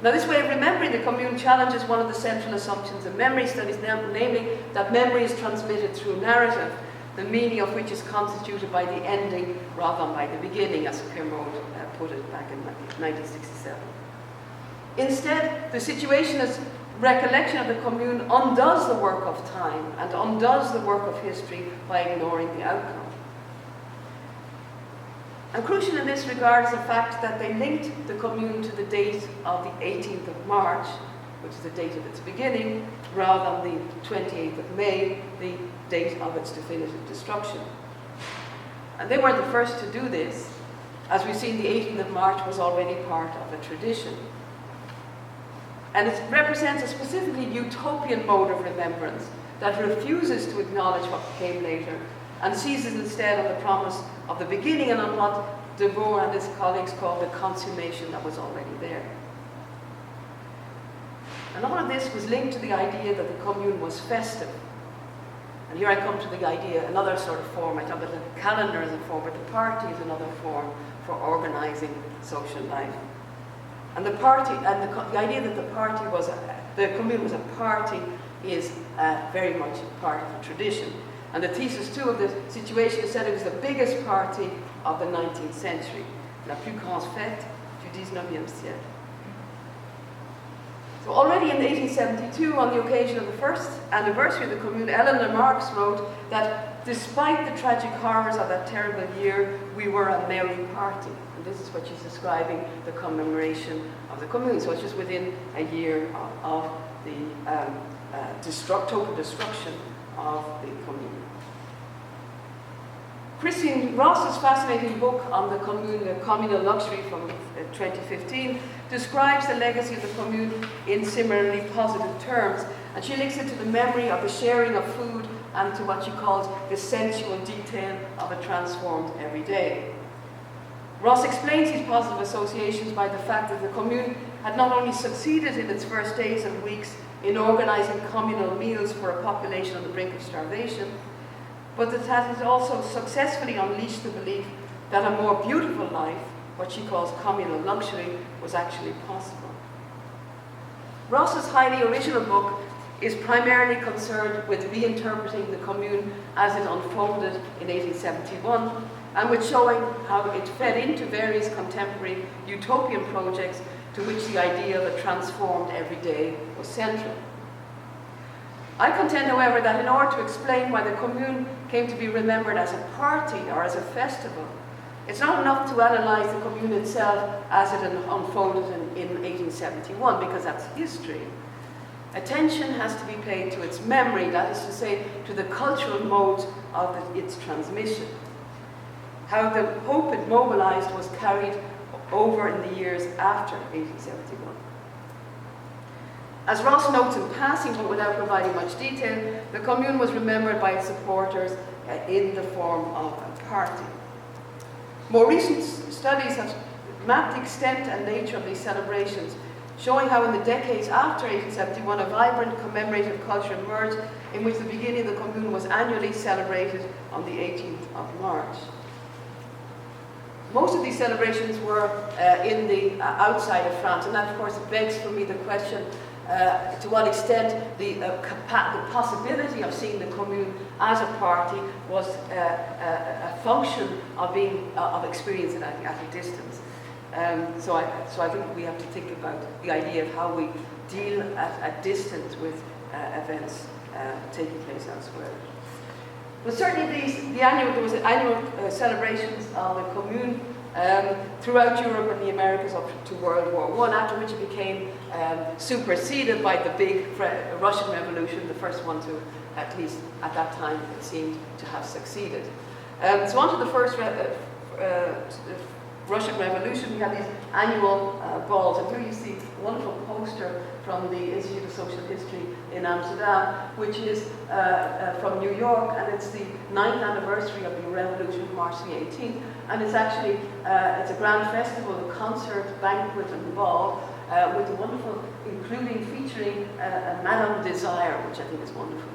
Speaker 2: Now, this way of remembering the Commune challenges one of the central assumptions of memory studies, namely that memory is transmitted through narrative, the meaning of which is constituted by the ending rather than by the beginning, as Keynote put it back in 1967. Instead, the situationist recollection of the Commune undoes the work of time and undoes the work of history by ignoring the outcome. And crucial in this regard is the fact that they linked the Commune to the date of the 18th of March, which is the date of its beginning, rather than the 28th of May, the date of its definitive destruction. And they weren't the first to do this. As we've seen, the 18th of March was already part of a tradition. And it represents a specifically utopian mode of remembrance that refuses to acknowledge what came later and seizes instead on the promise of the beginning and on what De Boer and his colleagues call the consummation that was already there. And all of this was linked to the idea that the Commune was festive. And here I come to the idea, another sort of form. I talk about the calendar as a form, but the party is another form for organizing social life. And the party, and the idea that the Commune was a party is very much part of a tradition. And the thesis too of the situation said it was the biggest party of the 19th century. La plus grande fête du 19e siècle. So already in 1872, on the occasion of the first anniversary of the Commune, Eleanor Marx wrote that despite the tragic horrors of that terrible year, we were a merry party. And this is what she's describing the commemoration of the Commune. So it's just within a year of the total destruction of the Commune. Christine Ross's fascinating book on the Commune, the Communal Luxury from 2015, describes the legacy of the Commune in similarly positive terms, and she links it to the memory of the sharing of food and to what she calls the sensual detail of a transformed everyday. Ross explains these positive associations by the fact that the Commune had not only succeeded in its first days and weeks in organizing communal meals for a population on the brink of starvation, but that it has also successfully unleashed the belief that a more beautiful life, what she calls communal luxury, was actually possible. Ross's highly original book is primarily concerned with reinterpreting the Commune as it unfolded in 1871, and with showing how it fed into various contemporary utopian projects to which the idea of a transformed everyday was central. I contend, however, that in order to explain why the Commune came to be remembered as a party or as a festival, it's not enough to analyse the Commune itself as it unfolded in 1871, because that's history. Attention has to be paid to its memory, that is to say, to the cultural modes of its transmission. How the hope it mobilised was carried over in the years after 1871. As Ross notes in passing, but without providing much detail, the Commune was remembered by its supporters in the form of a party. More recent studies have mapped the extent and nature of these celebrations, showing how in the decades after 1871 a vibrant commemorative culture emerged in which the beginning of the Commune was annually celebrated on the 18th of March. Most of these celebrations were in the outside of France, and that of course begs for me the question to what extent the possibility of seeing the Commune as a party was a function of experience at a distance. So I think we have to think about the idea of how we deal at a distance with events taking place elsewhere. But certainly there was annual celebrations of the Commune throughout Europe and the Americas up to World War I, after which it became superseded by the big Russian Revolution, the first one to, at least at that time, it seemed to have succeeded. So on to the first Russian Revolution, we had these annual balls, and here you see a wonderful poster from the Institute of Social History in Amsterdam, which is from New York, and it's the 9th anniversary of the Revolution, March the 18th, and it's actually, it's a grand festival, a concert, banquet and ball, with a wonderful, featuring Madame Desire, which I think is wonderful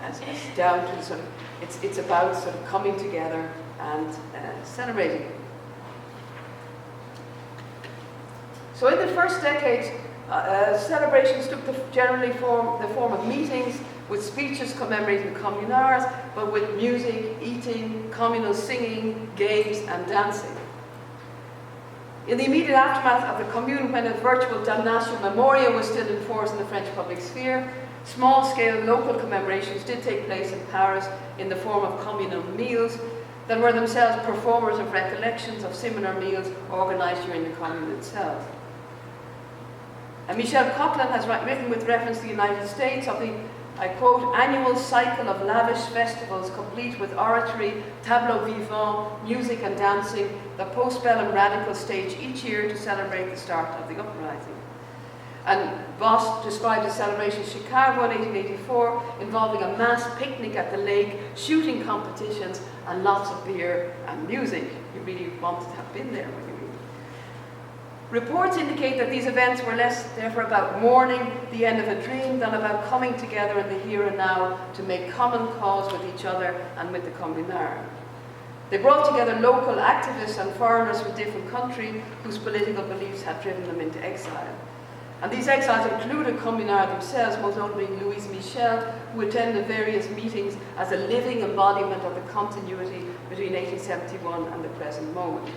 Speaker 2: as down to sort of, it's about sort of coming together and celebrating. So in the first decade, celebrations took generally the form of meetings with speeches commemorating communards, but with music, eating, communal singing, games and dancing. In the immediate aftermath of the Commune, when a virtual damnatio memoriae was still in force in the French public sphere, small-scale local commemorations did take place in Paris in the form of communal meals that were themselves performative recollections of similar meals organised during the Commune itself. And Michel Coquelin has written with reference to the United States of the, I quote, annual cycle of lavish festivals complete with oratory, tableau vivant, music and dancing, the postbellum radical stage each year to celebrate the start of the uprising. And Voss described a celebration in Chicago in 1884 involving a mass picnic at the lake, shooting competitions and lots of beer and music. You really wanted to have been there when you read. Reports indicate that these events were less, therefore, about mourning the end of a dream than about coming together in the here and now to make common cause with each other and with the communard. They brought together local activists and foreigners from different countries whose political beliefs had driven them into exile. And these exiles included communards themselves, most notably Louise Michel, who attended various meetings as a living embodiment of the continuity between 1871 and the present moment.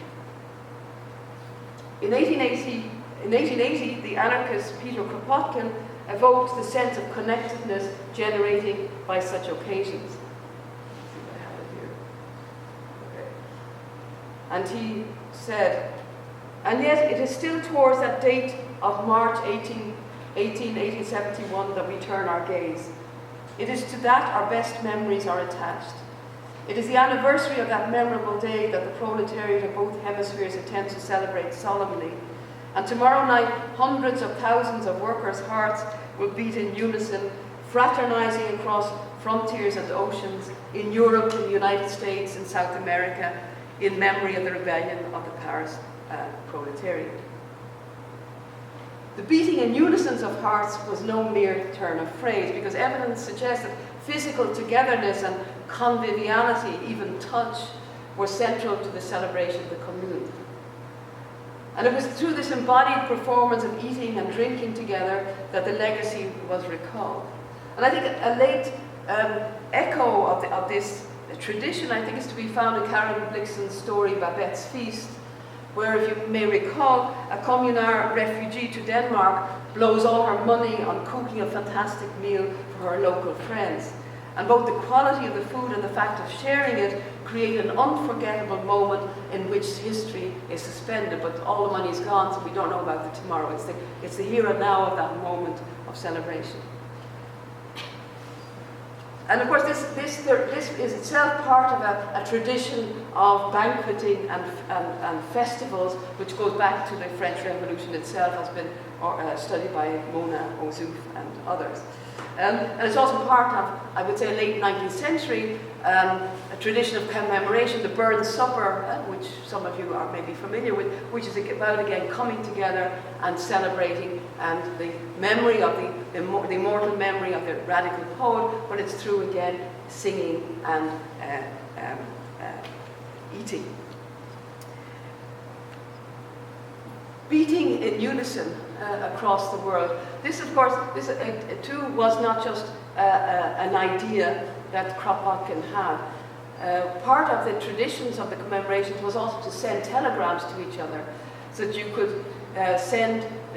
Speaker 2: In 1880, the anarchist Peter Kropotkin evoked the sense of connectedness generating by such occasions. Let's see if I have it here. Okay. And he said, and yet it is still towards that date of March 1871 that we turn our gaze. It is to that our best memories are attached. It is the anniversary of that memorable day that the proletariat of both hemispheres attempts to celebrate solemnly. And tomorrow night, hundreds of thousands of workers' hearts will beat in unison, fraternizing across frontiers and oceans, in Europe, in the United States, in South America, in memory of the rebellion of the Paris proletariat. The beating in unisons of hearts was no mere turn of phrase, because evidence suggests that physical togetherness and conviviality, even touch, were central to the celebration of the Commune. And it was through this embodied performance of eating and drinking together that the legacy was recalled. And I think a late echo of this tradition, I think, is to be found in Karen Blixen's story, Babette's Feast, where, if you may recall, a communard refugee to Denmark blows all her money on cooking a fantastic meal for her local friends. And both the quality of the food and the fact of sharing it create an unforgettable moment in which history is suspended, but all the money is gone, so we don't know about the tomorrow. It's the here and now of that moment of celebration. And of course, this is itself part of a tradition of banqueting and festivals, which goes back to the French Revolution itself, has been studied by Mona Ozouf and others. And it's also part of, I would say, late 19th century, a tradition of commemoration, the Burn Supper, which some of you are maybe familiar with, which is about, again, coming together and celebrating, and the memory of the immortal memory of the radical poet, but it's through, again, singing and eating. Beating in unison across the world. This, of course, too was not just an idea that Kropotkin had. Part of the traditions of the commemorations was also to send telegrams to each other, so that you could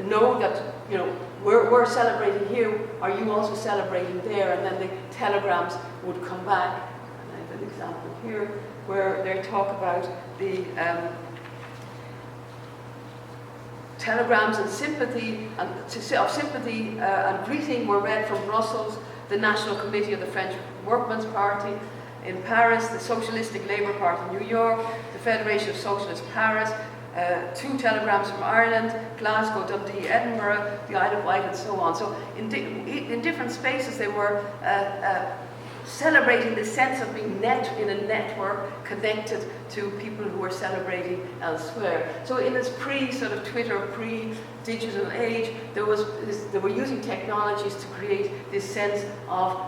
Speaker 2: know that, you know, we're celebrating here, are you also celebrating there? And then the telegrams would come back. And I have an example here where they talk about the telegrams and sympathy and greeting were read from Brussels, the National Committee of the French Workmen's Party in Paris, the Socialistic Labour Party in New York, the Federation of Socialists Paris, 2 telegrams from Ireland, Glasgow, Dundee, Edinburgh, the Isle of Wight, and so on. So in different spaces they were celebrating the sense of being in a network connected to people who are celebrating elsewhere. So in this Twitter, pre-digital age, they were using technologies to create this sense of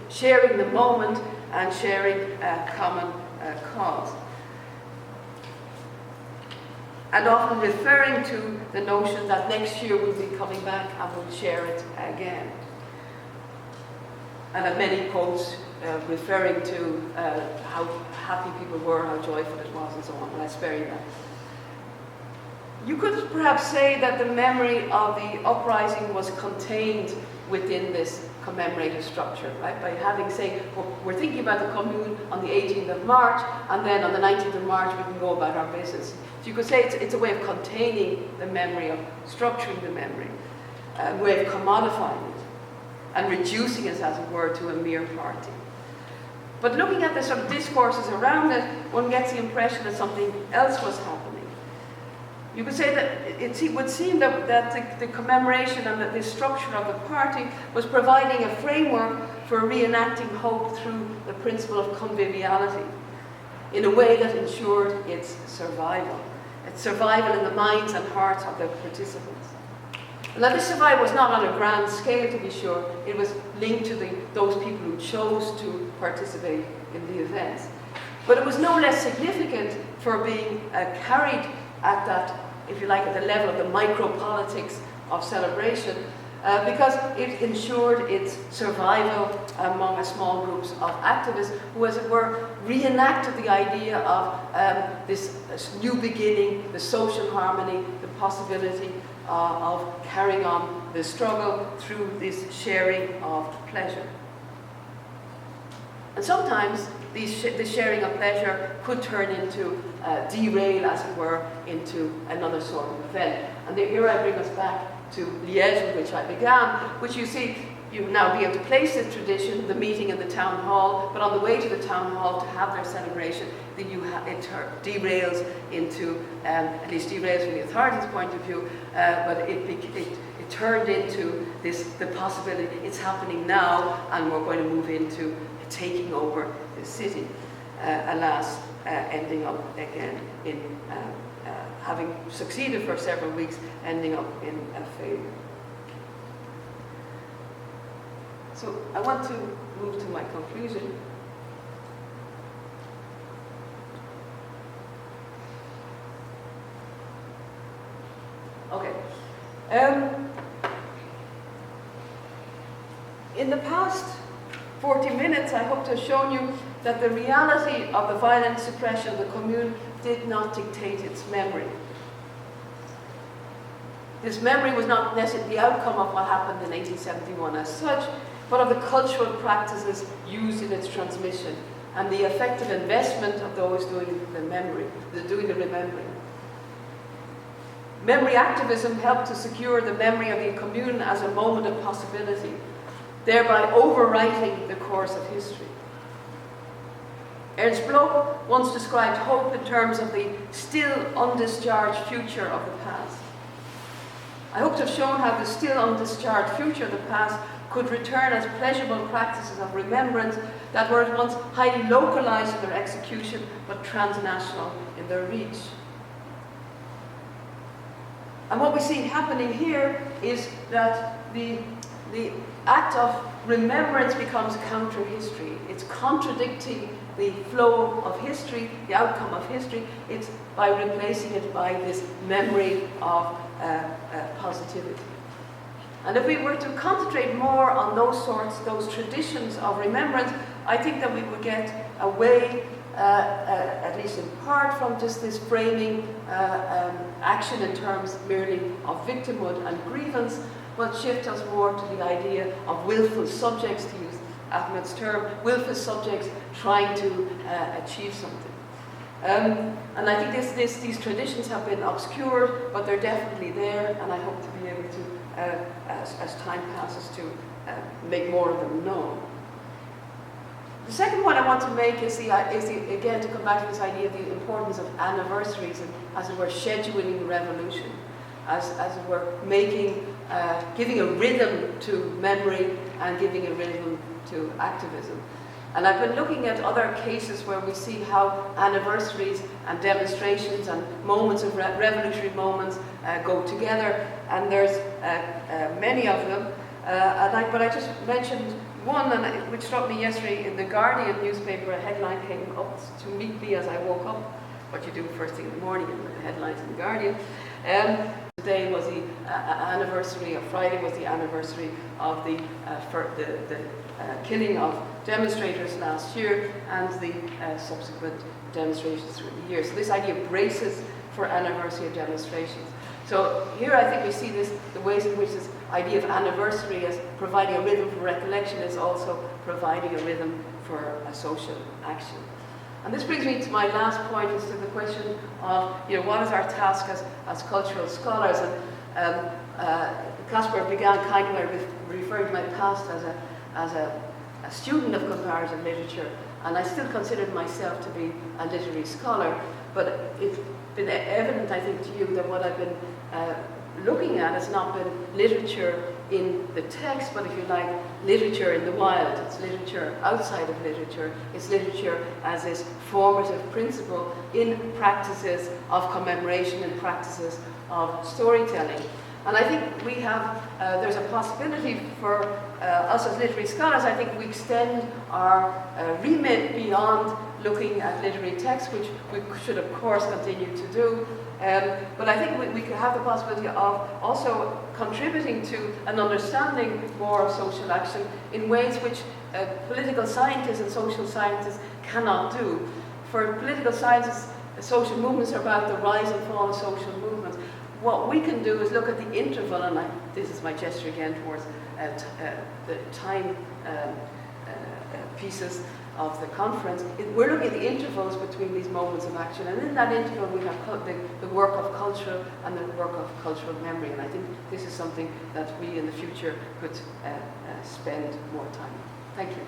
Speaker 2: sharing the moment and sharing a common cause. And often referring to the notion that next year we'll be coming back and we'll share it again. And have many quotes referring to how happy people were, how joyful it was, and so on, but I spare you that. You could perhaps say that the memory of the uprising was contained within this commemorative structure, right? By having, say, well, we're thinking about the Commune on the 18th of March, and then on the 19th of March we can go about our business. So you could say it's a way of containing the memory, of structuring the memory, a way of commodifying it, and reducing it, as it were, to a mere party. But looking at the sort of discourses around it, one gets the impression that something else was happening. You could say that it would seem that the commemoration and the structure of the party was providing a framework for reenacting hope through the principle of conviviality in a way that ensured its survival in the minds and hearts of the participants. Now, this survival was not on a grand scale, to be sure. It was linked to those people who chose to participate in the events. But it was no less significant for being carried at that, if you like, at the level of the micro-politics of celebration, because it ensured its survival among a small groups of activists who, as it were, reenacted the idea of this new beginning, the social harmony, the possibility of carrying on the struggle through this sharing of pleasure. And sometimes the sharing of pleasure could turn into derail, as it were, into another sort of event. And here I bring us back to Liège, with which I began, which you see, you now be able to place this tradition, the meeting in the town hall, but on the way to the town hall to have their celebration, it derails into, at least derails from the authorities' point of view, but it turned into the possibility, it's happening now, and we're going to move into taking over the city, alas, ending up again in having succeeded for several weeks, ending up in a failure. So I want to move to my conclusion. Okay. In the past 40 minutes, I hope to have shown you that the reality of the violent suppression of the Commune did not dictate its memory. This memory was not necessarily the outcome of what happened in 1871 as such, but of the cultural practices used in its transmission and the effective investment of those doing the remembering. Memory activism helped to secure the memory of the Commune as a moment of possibility, thereby overwriting the course of history. Ernst Bloch once described hope in terms of the still undischarged future of the past. I hope to have shown how the still undischarged future of the past could return as pleasurable practices of remembrance that were at once highly localized in their execution but transnational in their reach. And what we see happening here is that the act of remembrance becomes counter-history. It's contradicting the flow of history, the outcome of history. It's by replacing it by this memory of positivity. And if we were to concentrate more on those traditions of remembrance, I think that we would get away, at least in part, from just this framing action in terms merely of victimhood and grievance, but shift us more to the idea of willful subjects, to use Ahmed's term, willful subjects trying to achieve something. And I think these traditions have been obscured, but they're definitely there, and I hope to be able to, as time passes, to make more of them known. The second point I want to make is again, to come back to this idea of the importance of anniversaries and, as it were, scheduling the revolution, as it were, making giving a rhythm to memory and giving a rhythm to activism. And I've been looking at other cases where we see how anniversaries and demonstrations and moments of revolutionary moments go together, and there's many of them. But I just mentioned one, which struck me yesterday in the Guardian newspaper. A headline came up to meet me as I woke up, what you do first thing in the morning, and the headlines in the Guardian. Today was the anniversary, or Friday was the anniversary of the killing of demonstrators last year and the subsequent demonstrations through the year. So this idea of braces for anniversary of demonstrations. So here I think we see this, the ways in which this idea of anniversary as providing a rhythm for recollection is also providing a rhythm for a social action. And this brings me to my last point, is to the question of, what is our task as cultural scholars? And Caspar began kind of by referring to my past as a student of comparative literature, and I still considered myself to be a literary scholar, but it's been evident, I think, to you that what I've been looking at has not been literature in the text, but if you like, literature in the wild. It's literature outside of literature. It's literature as this formative principle in practices of commemoration and practices of storytelling. And I think we have, there's a possibility for us as literary scholars. I think we extend our remit beyond looking at literary text, which we should of course continue to do. But I think we could have the possibility of also contributing to an understanding more of social action in ways which political scientists and social scientists cannot do. For political scientists, social movements are about the rise and fall of social movements. What we can do is look at the interval, and this is my gesture again towards the time pieces of the conference. We're looking at the intervals between these moments of action, and in that interval we have the work of culture and the work of cultural memory, and I think this is something that we in the future could spend more time on. Thank you.